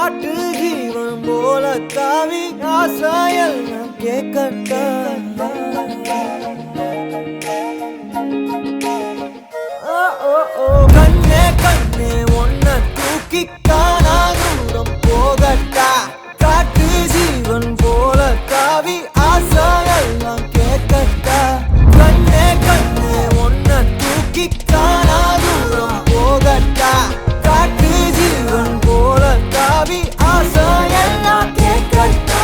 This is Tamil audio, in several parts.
காட்டு ஜீவன் போல தாவி ஆசையெல்லாம் கேட்கட்டா கண்ணே கண்ணே ஒன்ன தூக்கி காணா தூரம் போகட்டா காட்டு ஜீவன் போல தாவி ஆசையெல்லாம் கேட்கட்டா கண்ணே கண்ணே ஒன்ன தூக்கி காணா தூரம் போகட்டா காட்டு ஜீவன் போல தாவி ஆசையெல்லாம் கேட்கட்டா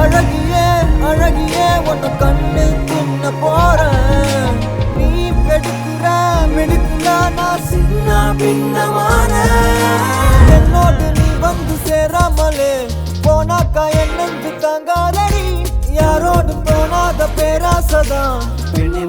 அழகியே அழகியே உன்னை கண்ணு தின்ன போறேன் நீ வெடுக்குற நான் சின்ன பின்னமான என்னோடு நீ வந்து சேராமலே போனாக்கா என்னென்று தாங்காதடி யாரோடு போனாத பேராசதான் பெண்ணே